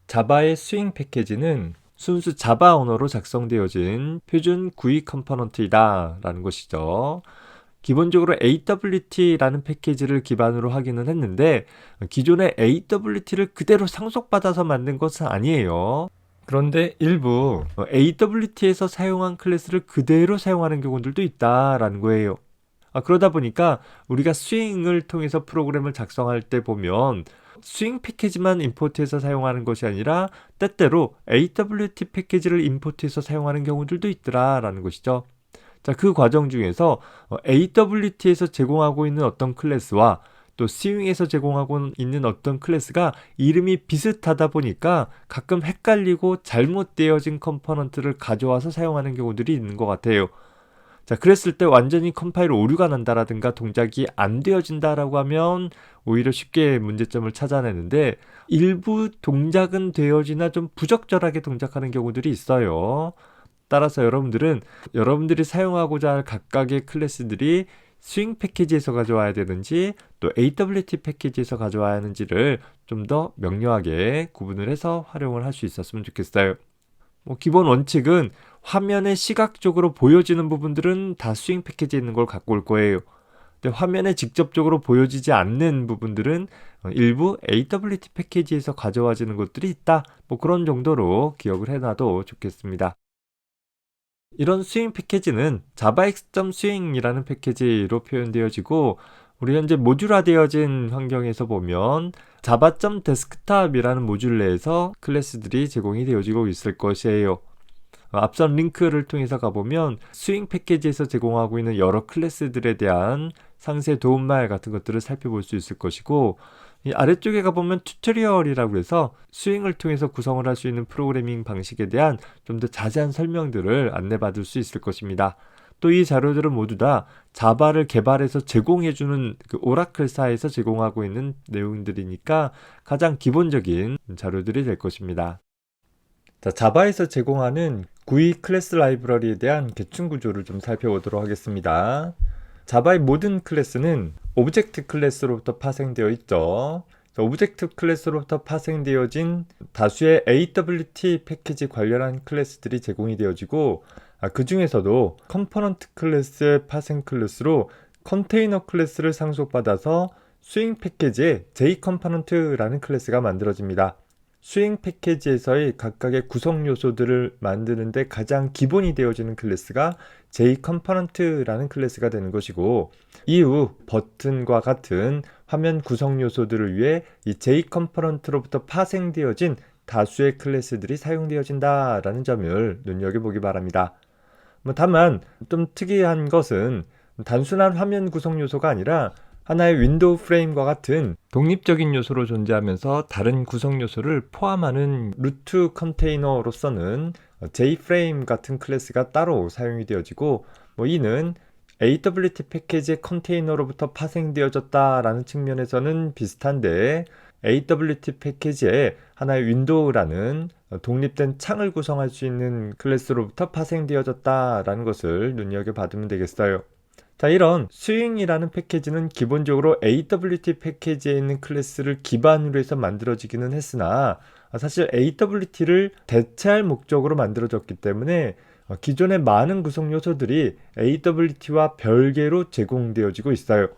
자바의 스윙 패키지는 순수 자바 언어로 작성되어진 표준 GUI 컴포넌트이다 라는 것이죠. 기본적으로 AWT라는 패키지를 기반으로 하기는 했는데 기존의 AWT를 그대로 상속받아서 만든 것은 아니에요. 그런데 일부 AWT에서 사용한 클래스를 그대로 사용하는 경우들도 있다라는 거예요. 그러다 보니까 우리가 스윙을 통해서 프로그램을 작성할 때 보면 스윙 패키지만 임포트해서 사용하는 것이 아니라 때때로 AWT 패키지를 임포트해서 사용하는 경우들도 있더라라는 것이죠. 자, 그 과정 중에서 AWT에서 제공하고 있는 어떤 클래스와 또 스윙에서 제공하고 있는 어떤 클래스가 이름이 비슷하다 보니까 가끔 헷갈리고 잘못되어진 컴포넌트를 가져와서 사용하는 경우들이 있는 것 같아요. 자, 그랬을 때 완전히 컴파일 오류가 난다라든가 동작이 안 되어진다라고 하면 오히려 쉽게 문제점을 찾아내는데 일부 동작은 되어지나 좀 부적절하게 동작하는 경우들이 있어요. 따라서 여러분들이 사용하고자 할 각각의 클래스들이 스윙 패키지에서 가져와야 되는지 또 AWT 패키지에서 가져와야 하는지를 좀 더 명료하게 구분을 해서 활용을 할 수 있었으면 좋겠어요. 기본 원칙은 화면에 시각적으로 보여지는 부분들은 다 스윙 패키지에 있는 걸 갖고 올 거예요. 근데 화면에 직접적으로 보여지지 않는 부분들은 일부 AWT 패키지에서 가져와지는 것들이 있다. 그런 정도로 기억을 해놔도 좋겠습니다. 이런 스윙 패키지는 javax.swing이라는 패키지로 표현되어지고 우리 현재 모듈화되어진 환경에서 보면 java.desktop이라는 모듈 내에서 클래스들이 제공이 되어지고 있을 것이에요. 앞선 링크를 통해서 가보면 스윙 패키지에서 제공하고 있는 여러 클래스들에 대한 상세 도움말 같은 것들을 살펴볼 수 있을 것이고 이 아래쪽에 가보면 튜토리얼이라고 해서 스윙을 통해서 구성을 할 수 있는 프로그래밍 방식에 대한 좀 더 자세한 설명들을 안내받을 수 있을 것입니다. 또 이 자료들은 모두 다 자바를 개발해서 제공해주는 그 오라클사에서 제공하고 있는 내용들이니까 가장 기본적인 자료들이 될 것입니다. 자, 자바에서 제공하는 GUI 클래스 라이브러리에 대한 계층 구조를 좀 살펴보도록 하겠습니다. 자바의 모든 클래스는 오브젝트 클래스로부터 파생되어 있죠. 오브젝트 클래스로부터 파생되어진 다수의 AWT 패키지 관련한 클래스들이 제공이 되어지고 그 중에서도 컴포넌트 클래스의 파생 클래스로 컨테이너 클래스를 상속받아서 스윙 패키지에 J컴포넌트라는 클래스가 만들어집니다. 스윙 패키지에서의 각각의 구성 요소들을 만드는데 가장 기본이 되어지는 클래스가 J컴포넌트라는 클래스가 되는 것이고 이후 버튼과 같은 화면 구성 요소들을 위해 이 J컴포넌트로부터 파생되어진 다수의 클래스들이 사용되어진다라는 점을 눈여겨보기 바랍니다. 다만 좀 특이한 것은 단순한 화면 구성 요소가 아니라 하나의 윈도우 프레임과 같은 독립적인 요소로 존재하면서 다른 구성 요소를 포함하는 루트 컨테이너로서는 JFrame 같은 클래스가 따로 사용이 되어지고 이는 AWT 패키지의 컨테이너로부터 파생되어졌다라는 측면에서는 비슷한데 AWT 패키지에 하나의 윈도우라는 독립된 창을 구성할 수 있는 클래스로부터 파생되어졌다라는 것을 눈여겨봐두면 되겠어요. 자, 이런 스윙이라는 패키지는 기본적으로 AWT 패키지에 있는 클래스를 기반으로 해서 만들어지기는 했으나 사실 AWT를 대체할 목적으로 만들어졌기 때문에 기존의 많은 구성 요소들이 AWT와 별개로 제공되어지고 있어요.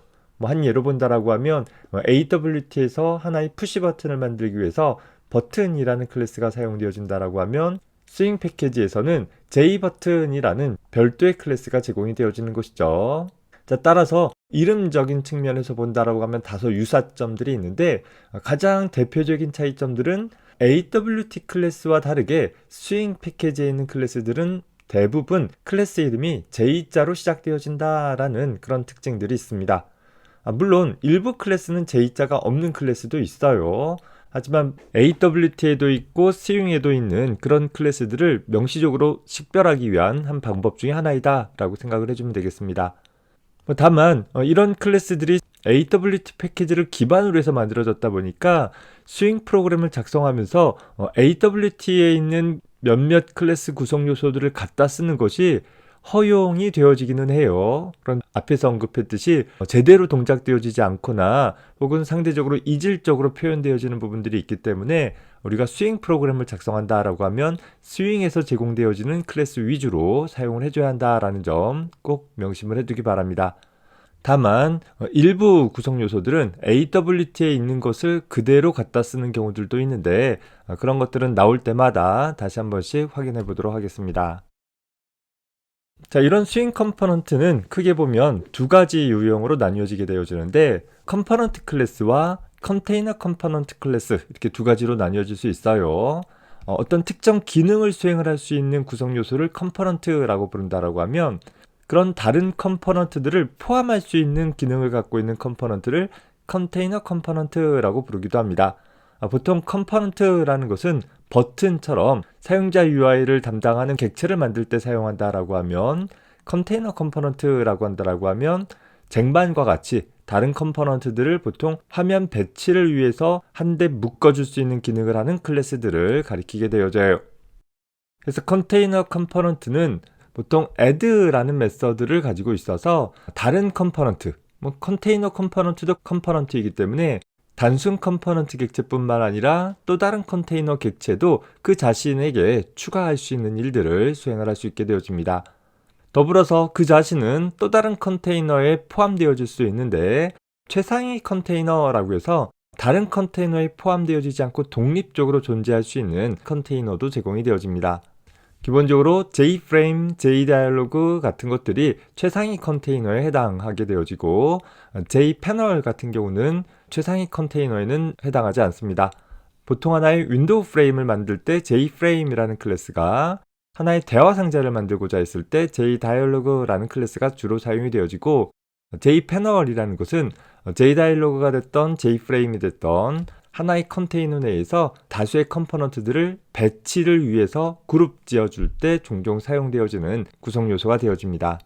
한 예로 본다라고 하면 AWT에서 하나의 푸시 버튼을 만들기 위해서 버튼이라는 클래스가 사용되어진다라고 하면 스윙 패키지에서는 J버튼이라는 별도의 클래스가 제공이 되어지는 것이죠. 자, 따라서 이름적인 측면에서 본다라고 하면 다소 유사점들이 있는데 가장 대표적인 차이점들은 AWT 클래스와 다르게 스윙 패키지에 있는 클래스들은 대부분 클래스 이름이 J자로 시작되어진다라는 그런 특징들이 있습니다. 물론 일부 클래스는 J자가 없는 클래스도 있어요. 하지만 AWT에도 있고 스윙에도 있는 그런 클래스들을 명시적으로 식별하기 위한 한 방법 중에 하나이다 라고 생각을 해주면 되겠습니다. 다만 이런 클래스들이 AWT 패키지를 기반으로 해서 만들어졌다 보니까 스윙 프로그램을 작성하면서 AWT에 있는 몇몇 클래스 구성 요소들을 갖다 쓰는 것이 허용이 되어지기는 해요. 그런 앞에서 언급했듯이 제대로 동작되어지지 않거나 혹은 상대적으로 이질적으로 표현되어지는 부분들이 있기 때문에 우리가 스윙 프로그램을 작성한다라고 하면 스윙에서 제공되어지는 클래스 위주로 사용을 해줘야 한다라는 점 꼭 명심을 해두기 바랍니다. 다만 일부 구성 요소들은 AWT에 있는 것을 그대로 갖다 쓰는 경우들도 있는데 그런 것들은 나올 때마다 다시 한 번씩 확인해 보도록 하겠습니다. 자, 이런 스윙 컴포넌트는 크게 보면 두 가지 유형으로 나뉘어지게 되어지는데 컴포넌트 클래스와 컨테이너 컴포넌트 클래스 이렇게 두 가지로 나뉘어질 수 있어요. 어떤 특정 기능을 수행을 할 수 있는 구성 요소를 컴포넌트라고 부른다라고 하면 그런 다른 컴포넌트들을 포함할 수 있는 기능을 갖고 있는 컴포넌트를 컨테이너 컴포넌트라고 부르기도 합니다. 보통 컴포넌트라는 것은 버튼처럼 사용자 UI를 담당하는 객체를 만들 때 사용한다라고 하면 컨테이너 컴포넌트라고 한다라고 하면 쟁반과 같이 다른 컴포넌트들을 보통 화면 배치를 위해서 한데 묶어줄 수 있는 기능을 하는 클래스들을 가리키게 되어져요. 그래서 컨테이너 컴포넌트는 보통 add라는 메서드를 가지고 있어서 다른 컴포넌트, 컨테이너 컴포넌트도 컴포넌트이기 때문에 단순 컴포넌트 객체뿐만 아니라 또 다른 컨테이너 객체도 그 자신에게 추가할 수 있는 일들을 수행을 할 수 있게 되어집니다. 더불어서 그 자신은 또 다른 컨테이너에 포함되어질 수 있는데 최상위 컨테이너라고 해서 다른 컨테이너에 포함되어지지 않고 독립적으로 존재할 수 있는 컨테이너도 제공이 되어집니다. 기본적으로 JFrame, JDialog 같은 것들이 최상위 컨테이너에 해당하게 되어지고 JPanel 같은 경우는 최상위 컨테이너에는 해당하지 않습니다. 보통 하나의 윈도우 프레임을 만들 때 JFrame이라는 클래스가 하나의 대화 상자를 만들고자 했을 때 JDialog라는 클래스가 주로 사용이 되어지고 JPanel이라는 것은 JDialog가 됐던 JFrame이 됐던 하나의 컨테이너 내에서 다수의 컴포넌트들을 배치를 위해서 그룹 지어줄 때 종종 사용되어지는 구성 요소가 되어집니다.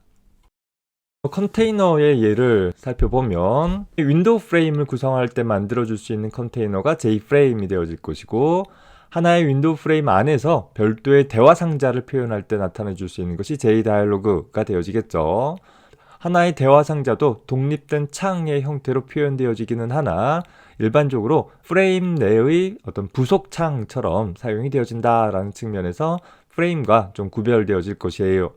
컨테이너의 예를 살펴보면 윈도우 프레임을 구성할 때 만들어줄 수 있는 컨테이너가 JFrame이 되어질 것이고 하나의 윈도우 프레임 안에서 별도의 대화 상자를 표현할 때 나타내 줄 수 있는 것이 JDialog가 되어지겠죠. 하나의 대화 상자도 독립된 창의 형태로 표현되어지기는 하나 일반적으로 프레임 내의 어떤 부속 창처럼 사용이 되어진다라는 측면에서 프레임과 좀 구별되어질 것이에요.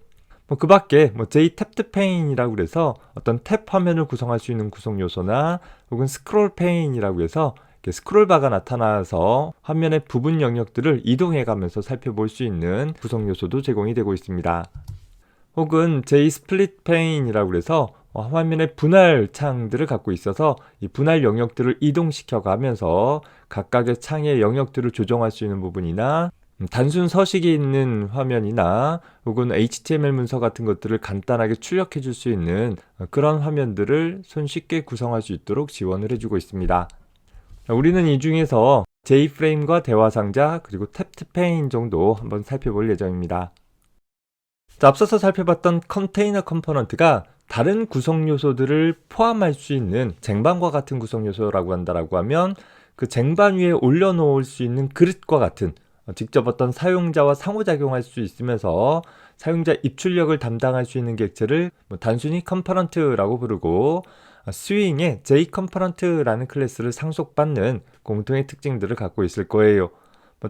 그 밖에 JTapped Pane이라고 해서 어떤 탭 화면을 구성할 수 있는 구성 요소나 혹은 스크롤 페인이라고 해서 스크롤바가 나타나서 화면의 부분 영역들을 이동해 가면서 살펴볼 수 있는 구성 요소도 제공이 되고 있습니다. 혹은 JSplit Pane이라고 해서 화면의 분할 창들을 갖고 있어서 이 분할 영역들을 이동시켜 가면서 각각의 창의 영역들을 조정할 수 있는 부분이나 단순 서식이 있는 화면이나 혹은 HTML 문서 같은 것들을 간단하게 출력해 줄 수 있는 그런 화면들을 손쉽게 구성할 수 있도록 지원을 해주고 있습니다. 우리는 이 중에서 JFrame과 대화상자 그리고 Tapped Pane 정도 한번 살펴볼 예정입니다. 자, 앞서서 살펴봤던 컨테이너 컴포넌트가 다른 구성 요소들을 포함할 수 있는 쟁반과 같은 구성 요소라고 한다라고 하면 그 쟁반 위에 올려놓을 수 있는 그릇과 같은 직접 어떤 사용자와 상호작용할 수 있으면서 사용자 입출력을 담당할 수 있는 객체를 단순히 컴포넌트라고 부르고 스윙에 JComponent라는 클래스를 상속받는 공통의 특징들을 갖고 있을 거예요.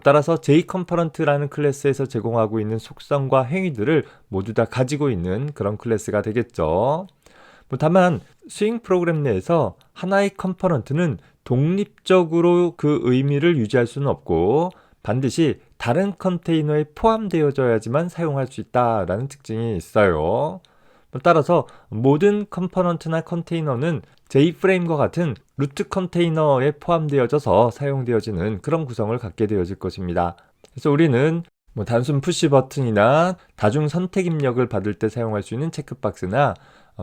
따라서 JComponent라는 클래스에서 제공하고 있는 속성과 행위들을 모두 다 가지고 있는 그런 클래스가 되겠죠. 다만 스윙 프로그램 내에서 하나의 컴포넌트는 독립적으로 그 의미를 유지할 수는 없고 반드시 다른 컨테이너에 포함되어져야지만 사용할 수 있다라는 특징이 있어요. 따라서 모든 컴포넌트나 컨테이너는 JFrame과 같은 루트 컨테이너에 포함되어져서 사용되어지는 그런 구성을 갖게 되어질 것입니다. 그래서 우리는 단순 푸시 버튼이나 다중 선택 입력을 받을 때 사용할 수 있는 체크박스나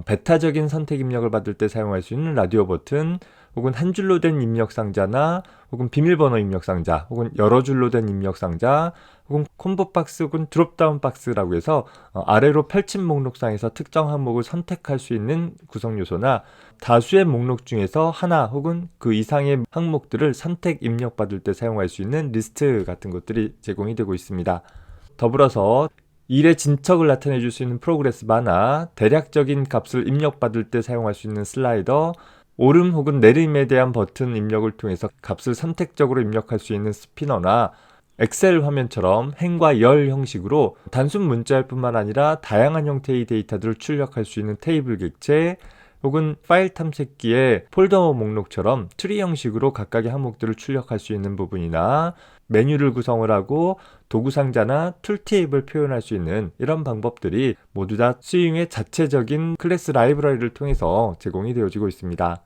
베타적인 선택 입력을 받을 때 사용할 수 있는 라디오 버튼 혹은 한 줄로 된 입력 상자나 혹은 비밀번호 입력 상자 혹은 여러 줄로 된 입력 상자 혹은 콤보 박스 혹은 드롭다운 박스라고 해서 아래로 펼친 목록상에서 특정 항목을 선택할 수 있는 구성 요소나 다수의 목록 중에서 하나 혹은 그 이상의 항목들을 선택 입력 받을 때 사용할 수 있는 리스트 같은 것들이 제공이 되고 있습니다. 더불어서 일의 진척을 나타내 줄 수 있는 프로그레스 바나, 대략적인 값을 입력받을 때 사용할 수 있는 슬라이더, 오름 혹은 내림에 대한 버튼 입력을 통해서 값을 선택적으로 입력할 수 있는 스피너나 엑셀 화면처럼 행과 열 형식으로 단순 문자일 뿐만 아니라 다양한 형태의 데이터들을 출력할 수 있는 테이블 객체, 혹은 파일 탐색기의 폴더 목록처럼 트리 형식으로 각각의 항목들을 출력할 수 있는 부분이나 메뉴를 구성을 하고 도구 상자나 툴팁을 표현할 수 있는 이런 방법들이 모두 다 스윙의 자체적인 클래스 라이브러리를 통해서 제공이 되어지고 있습니다.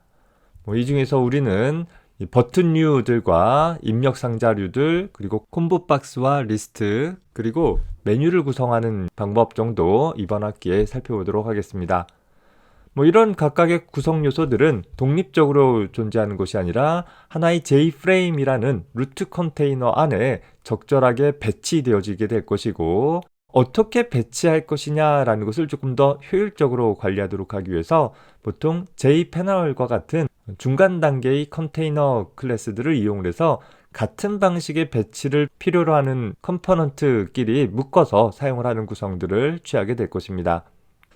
이 중에서 우리는 이 버튼류들과 입력 상자류들, 그리고 콤보 박스와 리스트, 그리고 메뉴를 구성하는 방법 정도 이번 학기에 살펴보도록 하겠습니다. 이런 각각의 구성 요소들은 독립적으로 존재하는 것이 아니라 하나의 J-프레임이라는 루트 컨테이너 안에 적절하게 배치되어지게 될 것이고, 어떻게 배치할 것이냐라는 것을 조금 더 효율적으로 관리하도록 하기 위해서 보통 J-패널과 같은 중간 단계의 컨테이너 클래스들을 이용해서 같은 방식의 배치를 필요로 하는 컴포넌트끼리 묶어서 사용을 하는 구성들을 취하게 될 것입니다.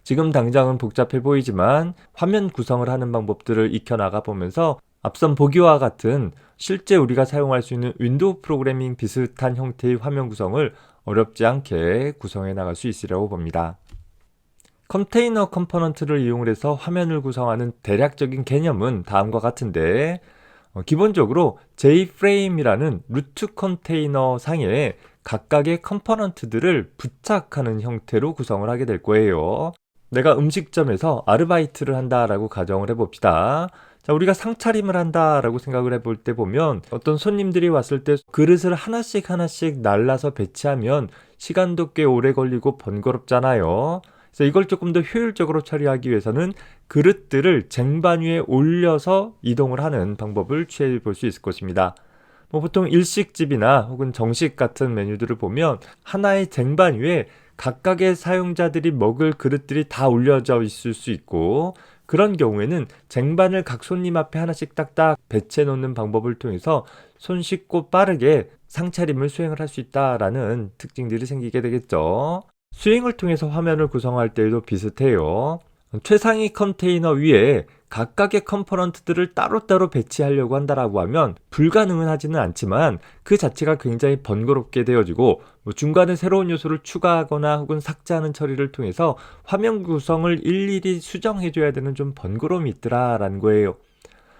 지금 당장은 복잡해 보이지만 화면 구성을 하는 방법들을 익혀나가 보면서 앞선 보기와 같은 실제 우리가 사용할 수 있는 윈도우 프로그래밍 비슷한 형태의 화면 구성을 어렵지 않게 구성해 나갈 수 있으리라고 봅니다. 컨테이너 컴포넌트를 이용해서 화면을 구성하는 대략적인 개념은 다음과 같은데, 기본적으로 J-프레임이라는 루트 컨테이너 상에 각각의 컴포넌트들을 부착하는 형태로 구성을 하게 될 거예요. 내가 음식점에서 아르바이트를 한다라고 가정을 해봅시다. 자, 우리가 상차림을 한다라고 생각을 해볼 때 보면 어떤 손님들이 왔을 때 그릇을 하나씩 날라서 배치하면 시간도 꽤 오래 걸리고 번거롭잖아요. 그래서 이걸 조금 더 효율적으로 처리하기 위해서는 그릇들을 쟁반 위에 올려서 이동을 하는 방법을 취해 볼 수 있을 것입니다. 보통 일식집이나 혹은 정식 같은 메뉴들을 보면 하나의 쟁반 위에 각각의 사용자들이 먹을 그릇들이 다 올려져 있을 수 있고, 그런 경우에는 쟁반을 각 손님 앞에 하나씩 딱딱 배치해 놓는 방법을 통해서 손쉽고 빠르게 상차림을 수행을 할 수 있다라는 특징들이 생기게 되겠죠. 스윙을 통해서 화면을 구성할 때에도 비슷해요. 최상위 컨테이너 위에 각각의 컴포넌트들을 따로따로 배치하려고 한다라고 하면 불가능은 하지는 않지만 그 자체가 굉장히 번거롭게 되어지고, 중간에 새로운 요소를 추가하거나 혹은 삭제하는 처리를 통해서 화면 구성을 일일이 수정해줘야 되는 좀 번거로움이 있더라라는 거예요.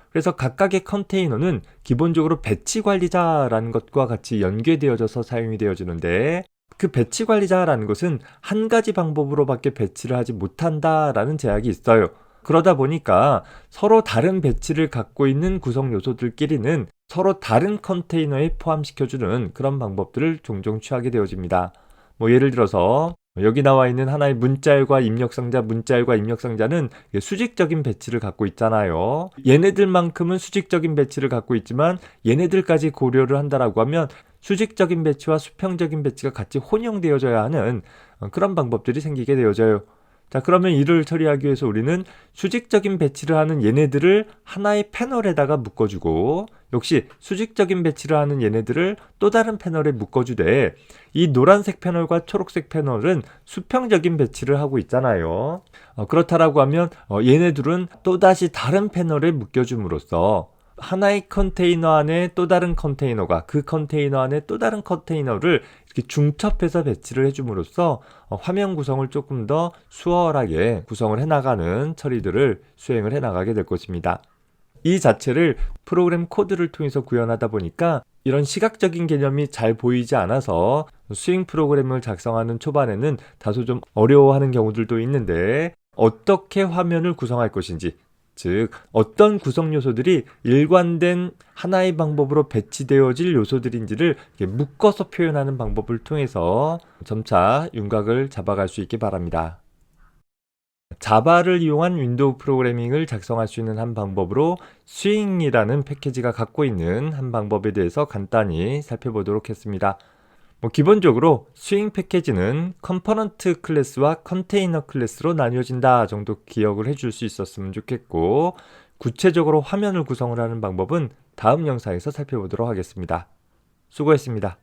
그래서 각각의 컨테이너는 기본적으로 배치 관리자라는 것과 같이 연계되어져서 사용이 되어지는데, 그 배치 관리자라는 것은 한 가지 방법으로밖에 배치를 하지 못한다라는 제약이 있어요. 그러다 보니까 서로 다른 배치를 갖고 있는 구성 요소들끼리는 서로 다른 컨테이너에 포함시켜주는 그런 방법들을 종종 취하게 되어집니다. 예를 들어서 여기 나와 있는 하나의 문자열과 입력상자, 문자열과 입력상자는 수직적인 배치를 갖고 있잖아요. 얘네들만큼은 수직적인 배치를 갖고 있지만 얘네들까지 고려를 한다라고 하면 수직적인 배치와 수평적인 배치가 같이 혼용되어져야 하는 그런 방법들이 생기게 되어져요. 자, 그러면 이를 처리하기 위해서 우리는 수직적인 배치를 하는 얘네들을 하나의 패널에다가 묶어주고, 역시 수직적인 배치를 하는 얘네들을 또 다른 패널에 묶어주되, 이 노란색 패널과 초록색 패널은 수평적인 배치를 하고 있잖아요. 그렇다라고 하면 얘네들은 또다시 다른 패널에 묶여줌으로써 하나의 컨테이너 안에 또 다른 컨테이너가 그 컨테이너 안에 또 다른 컨테이너를 이렇게 중첩해서 배치를 해줌으로써 화면 구성을 조금 더 수월하게 구성을 해나가는 처리들을 수행을 해나가게 될 것입니다. 이 자체를 프로그램 코드를 통해서 구현하다 보니까 이런 시각적인 개념이 잘 보이지 않아서 스윙 프로그램을 작성하는 초반에는 다소 좀 어려워하는 경우들도 있는데, 어떻게 화면을 구성할 것인지, 즉 어떤 구성 요소들이 일관된 하나의 방법으로 배치되어질 요소들인지를 묶어서 표현하는 방법을 통해서 점차 윤곽을 잡아갈 수 있기 바랍니다. 자바를 이용한 윈도우 프로그래밍을 작성할 수 있는 한 방법으로 스윙이라는 패키지가 갖고 있는 한 방법에 대해서 간단히 살펴보도록 했습니다. 기본적으로 스윙 패키지는 컴포넌트 클래스와 컨테이너 클래스로 나뉘어진다 정도 기억을 해줄 수 있었으면 좋겠고, 구체적으로 화면을 구성을 하는 방법은 다음 영상에서 살펴보도록 하겠습니다. 수고했습니다.